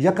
1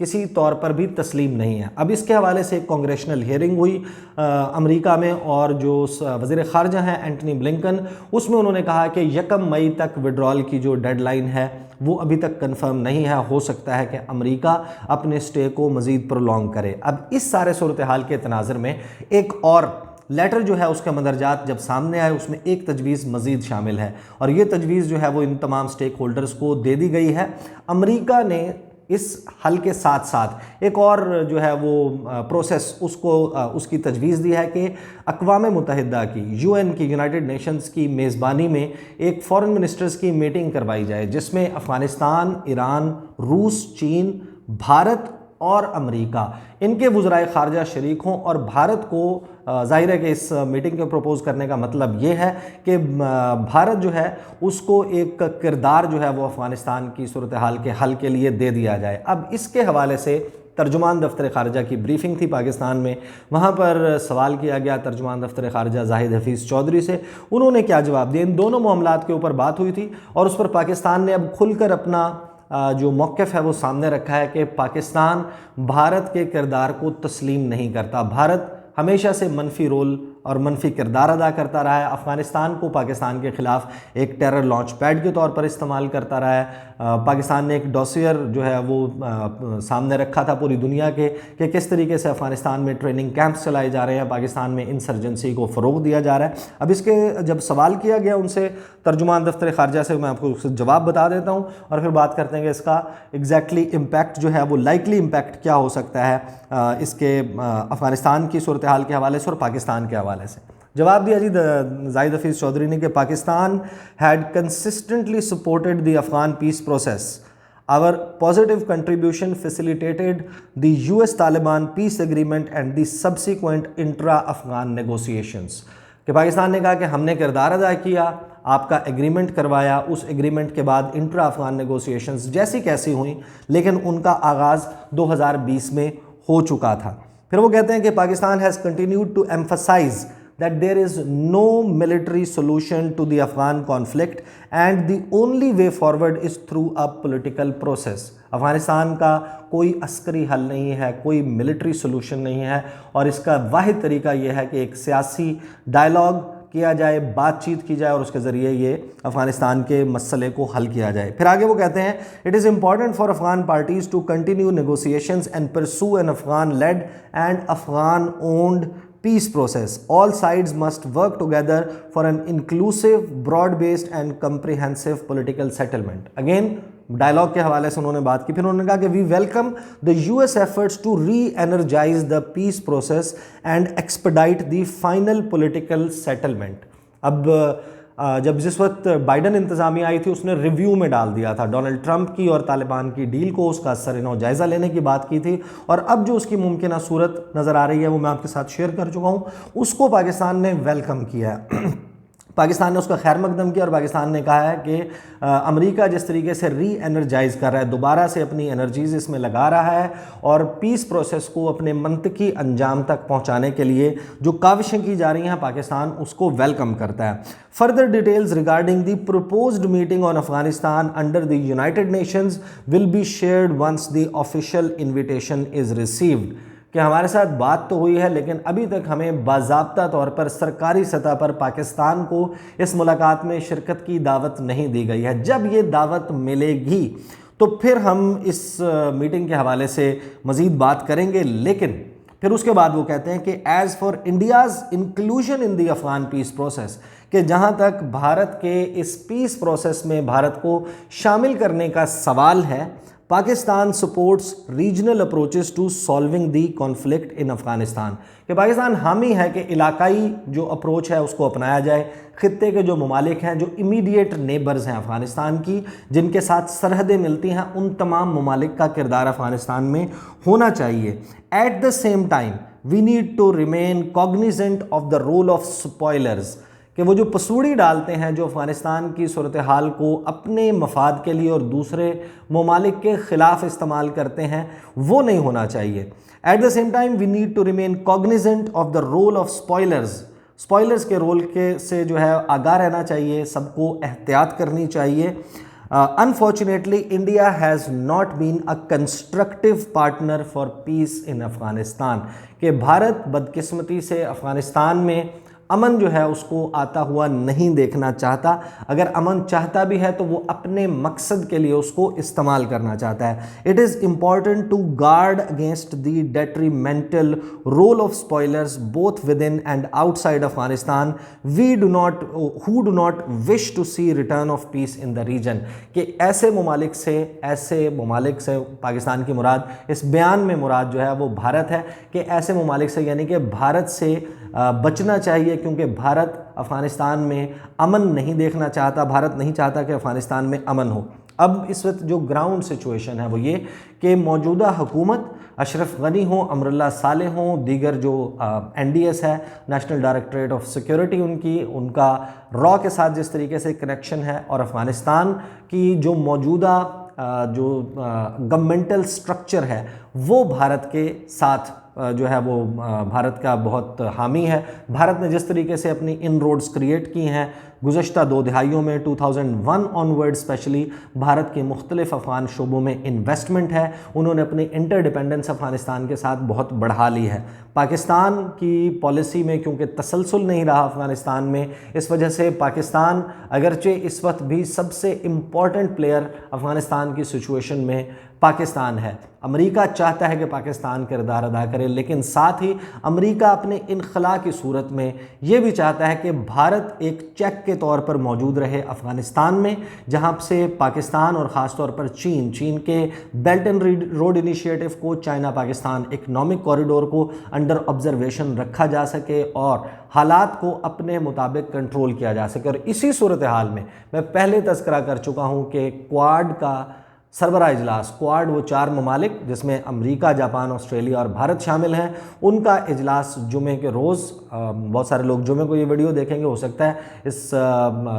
کسی طور پر بھی تسلیم نہیں ہے۔ اب اس کے حوالے سے ایک کانگریشنل ہیئرنگ ہوئی امریکہ میں، اور جو وزیر خارجہ ہیں اینٹنی بلنکن، اس میں انہوں نے کہا کہ 1 مئی تک وڈرال کی جو ڈیڈ لائن ہے وہ ابھی تک کنفرم نہیں ہے، ہو سکتا ہے کہ امریکہ اپنے سٹے کو مزید پرولونگ کرے۔ اب اس سارے صورتحال کے تناظر میں ایک اور لیٹر جو ہے اس کے مندرجات جب سامنے آئے، اس میں ایک تجویز مزید شامل ہے، اور یہ تجویز جو ہے وہ ان تمام سٹیک ہولڈرز کو دے دی گئی ہے۔ امریکہ نے اس حل کے ساتھ ساتھ ایک اور جو ہے وہ پروسیس اس کی تجویز دی ہے کہ اقوام متحدہ کی UN کی یونائٹڈ نیشنز کی میزبانی میں ایک فورن منسٹرز کی میٹنگ کروائی جائے، جس میں افغانستان، ایران، روس، چین، بھارت اور امریکہ ان کے وزرائے خارجہ شریک ہوں، اور بھارت کو ظاہر ہے کہ اس میٹنگ کے پروپوز کرنے کا مطلب یہ ہے کہ بھارت جو ہے اس کو ایک کردار جو ہے وہ افغانستان کی صورتحال کے حل کے لیے دے دیا جائے۔ اب اس کے حوالے سے ترجمان دفتر خارجہ کی بریفنگ تھی پاکستان میں، وہاں پر سوال کیا گیا ترجمان دفتر خارجہ زاہد حفیظ چودھری سے، انہوں نے کیا جواب دیا۔ ان دونوں معاملات کے اوپر بات ہوئی تھی، اور اس پر پاکستان نے اب کھل کر اپنا جو موقف ہے وہ سامنے رکھا ہے کہ پاکستان بھارت کے کردار کو تسلیم نہیں کرتا۔ بھارت ہمیشہ سے منفی رول اور منفی کردار ادا کرتا رہا ہے، افغانستان کو پاکستان کے خلاف ایک ٹیرر لانچ پیڈ کے طور پر استعمال کرتا رہا ہے۔ پاکستان نے ایک ڈوسیئر جو ہے وہ سامنے رکھا تھا پوری دنیا کے کہ کس طریقے سے افغانستان میں ٹریننگ کیمپس چلائے جا رہے ہیں، پاکستان میں انسرجنسی کو فروغ دیا جا رہا ہے۔ اب اس کے جب سوال کیا گیا ان سے ترجمان دفتر خارجہ سے، میں آپ کو جواب بتا دیتا ہوں اور پھر بات کرتے ہیں کہ اس کا ایگزیکٹلی امپیکٹ جو ہے وہ لائکلی امپیکٹ کیا ہو سکتا ہے اس کے افغانستان کی صورتحال کے حوالے سے اور پاکستان کے حوالے سے۔ جواب دیا جی زاہد حفیظ چودھری نے کہ Pakistan had consistently supported the Afghan peace process. Our positive contribution facilitated the US-Taliban peace agreement and the subsequent intra-Afghan negotiations. کہ پاکستان نے کہا کہ ہم نے کردار ادا کیا، آپ کا ایگریمنٹ کروایا، اس ایگریمنٹ کے بعد انٹرا افغان نیگوسیشنز جیسی کیسی ہوئیں، لیکن ان کا آغاز 2020 میں ہو چکا تھا۔ پھر وہ کہتے ہیں کہ Pakistan has continued to emphasize that there is no military solution to the Afghan conflict and the only way forward is through a political process. Afghanistan کا کوئی عسکری حل نہیں ہے، کوئی ملٹری سولوشن نہیں ہے، اور اس کا واحد طریقہ یہ ہے کہ ایک سیاسی ڈائلاگ کیا جائے، بات چیت کی جائے، اور اس کے ذریعے یہ افغانستان کے مسئلے کو حل کیا جائے۔ پھر آگے وہ کہتے ہیں it is important for Afghan parties to continue negotiations and pursue an Afghan led and Afghan owned peace process. All sides must work together for an inclusive, broad-based and comprehensive political settlement. Again, dialogue کے حوالے سے انہوں نے بات کی، پھر انہوں نے کہا کہ we welcome the US efforts to re-energize the peace process and expedite the final political settlement. اب جب جس وقت بائیڈن انتظامیہ آئی تھی، اس نے ریویو میں ڈال دیا تھا ڈونلڈ ٹرمپ کی اور طالبان کی ڈیل کو، اس کا سرنو جائزہ لینے کی بات کی تھی، اور اب جو اس کی ممکنہ صورت نظر آ رہی ہے وہ میں آپ کے ساتھ شیئر کر چکا ہوں، اس کو پاکستان نے ویلکم کیا ہے۔ پاکستان نے اس کا خیر مقدم کیا، اور پاکستان نے کہا ہے کہ امریکہ جس طریقے سے ری انرجائز کر رہا ہے، دوبارہ سے اپنی انرجیز اس میں لگا رہا ہے، اور پیس پروسیس کو اپنے منطقی انجام تک پہنچانے کے لیے جو کاوشیں کی جا رہی ہیں، پاکستان اس کو ویلکم کرتا ہے۔ Further details regarding the proposed meeting on Afghanistan under the United Nations will be shared once the official invitation is received. کہ ہمارے ساتھ بات تو ہوئی ہے، لیکن ابھی تک ہمیں باضابطہ طور پر سرکاری سطح پر پاکستان کو اس ملاقات میں شرکت کی دعوت نہیں دی گئی ہے۔ جب یہ دعوت ملے گی تو پھر ہم اس میٹنگ کے حوالے سے مزید بات کریں گے، لیکن پھر اس کے بعد وہ کہتے ہیں کہ as far India's inclusion in the Afghan peace process, کہ جہاں تک بھارت کے اس پیس پروسیس میں بھارت کو شامل کرنے کا سوال ہے، Pakistan supports regional approaches to solving the conflict in Afghanistan, کہ پاکستان حامی ہے کہ علاقائی جو اپروچ ہے اس کو اپنایا جائے۔ خطے کے جو ممالک ہیں، جو امیڈیٹ نیبرز ہیں افغانستان کی، جن کے ساتھ سرحدیں ملتی ہیں، ان تمام ممالک کا کردار افغانستان میں ہونا چاہیے۔ At the same time we need to remain cognizant of the role of spoilers, کہ وہ جو پسوڑی ڈالتے ہیں، جو افغانستان کی صورتحال کو اپنے مفاد کے لیے اور دوسرے ممالک کے خلاف استعمال کرتے ہیں، وہ نہیں ہونا چاہیے۔ At the same time we need to remain cognizant of the role of spoilers کے رول سے جو ہے آگاہ رہنا چاہیے، سب کو احتیاط کرنی چاہیے۔ Unfortunately, India has not been a constructive partner for peace in Afghanistan. کہ بھارت بدقسمتی سے افغانستان میں امن جو ہے اس کو آتا ہوا نہیں دیکھنا چاہتا. اگر امن چاہتا بھی ہے تو وہ اپنے مقصد کے لیے اس کو استعمال کرنا چاہتا ہے. It is important to guard against the detrimental role of spoilers both within and outside Afghanistan who do not wish to see return of peace in the region. کہ ایسے ممالک سے پاکستان کی مراد اس بیان میں مراد جو ہے وہ بھارت ہے کہ ایسے ممالک سے یعنی کہ بھارت سے بچنا چاہیے کیونکہ بھارت افغانستان میں امن نہیں دیکھنا چاہتا. بھارت نہیں چاہتا کہ افغانستان میں امن ہو. اب اس وقت جو گراؤنڈ سچویشن ہے وہ یہ کہ موجودہ حکومت اشرف غنی ہوں، امراللہ صالح ہوں، دیگر جو NDS ہے نیشنل ڈائریکٹریٹ آف سیکیورٹی ان کا را کے ساتھ جس طریقے سے کنیکشن ہے، اور افغانستان کی جو موجودہ جو گورنمنٹل سٹرکچر ہے وہ بھارت کے ساتھ جو ہے وہ بھارت کا بہت حامی ہے. بھارت نے جس طریقے سے اپنی ان روڈز کریٹ کی ہیں گزشتہ 2 دہائیوں میں 2001 آنورڈ اسپیشلی بھارت کے مختلف افغان شعبوں میں انویسٹمنٹ ہے. انہوں نے اپنی انٹر ڈیپینڈنس افغانستان کے ساتھ بہت بڑھا لی ہے. پاکستان کی پالیسی میں کیونکہ تسلسل نہیں رہا افغانستان میں، اس وجہ سے پاکستان اگرچہ اس وقت بھی سب سے امپورٹنٹ پلیئر افغانستان کی سچویشن میں پاکستان ہے. امریکہ چاہتا ہے کہ پاکستان کردار ادا کرے، لیکن ساتھ ہی امریکہ اپنے انخلا کی صورت میں یہ بھی چاہتا ہے کہ بھارت ایک چیک کے طور پر موجود رہے افغانستان میں، جہاں سے پاکستان اور خاص طور پر چین کے بیلٹ اینڈ روڈ انیشیٹو کو، چائنا پاکستان اکنامک کوریڈور کو انڈر آبزرویشن رکھا جا سکے اور حالات کو اپنے مطابق کنٹرول کیا جا سکے. اور اسی صورتحال میں پہلے تذکرہ کر چکا ہوں کہ کوآڈ کا سربراہ اجلاس، کوآڈ وہ 4 ممالک جس میں امریکہ، جاپان، آسٹریلیا اور بھارت شامل ہیں، ان کا اجلاس جمعے کے روز، بہت سارے لوگ جمعے کو یہ ویڈیو دیکھیں گے، ہو سکتا ہے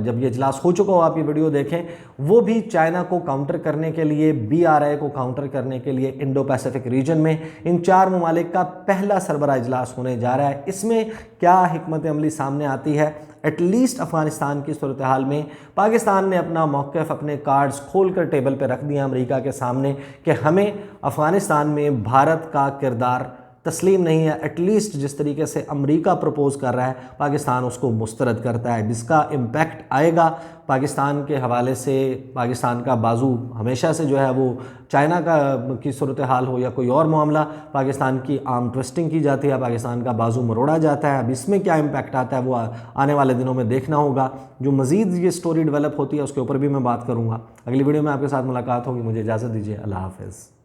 جب یہ اجلاس ہو چکا ہو آپ یہ ویڈیو دیکھیں. وہ بھی چائنا کو کاؤنٹر کرنے کے لیے، BRI کو کاؤنٹر کرنے کے لیے انڈو پیسیفک ریجن میں ان 4 ممالک کا پہلا سربراہ اجلاس ہونے جا رہا ہے. اس میں کیا حکمت عملی سامنے آتی ہے؟ ایٹ لیسٹ افغانستان کی صورتحال میں پاکستان نے اپنا موقف، اپنے کارڈز کھول کر ٹیبل پہ رکھ دیا امریکہ کے سامنے کہ ہمیں افغانستان میں بھارت کا کردار تسلیم نہیں ہے. ایٹ لیسٹ جس طریقے سے امریکہ پروپوز کر رہا ہے پاکستان اس کو مسترد کرتا ہے، جس کا امپیکٹ آئے گا پاکستان کے حوالے سے. پاکستان کا بازو ہمیشہ سے جو ہے وہ چائنا کی صورتحال ہو یا کوئی اور معاملہ، پاکستان کی آرم ٹویسٹنگ کی جاتی ہے، پاکستان کا بازو مروڑا جاتا ہے. اب اس میں کیا امپیکٹ آتا ہے وہ آنے والے دنوں میں دیکھنا ہوگا. جو مزید یہ سٹوری ڈیولپ ہوتی ہے اس کے اوپر بھی میں بات کروں گا. اگلی ویڈیو میں آپ کے ساتھ ملاقات ہوگی. مجھے اجازت دیجیے. اللہ حافظ.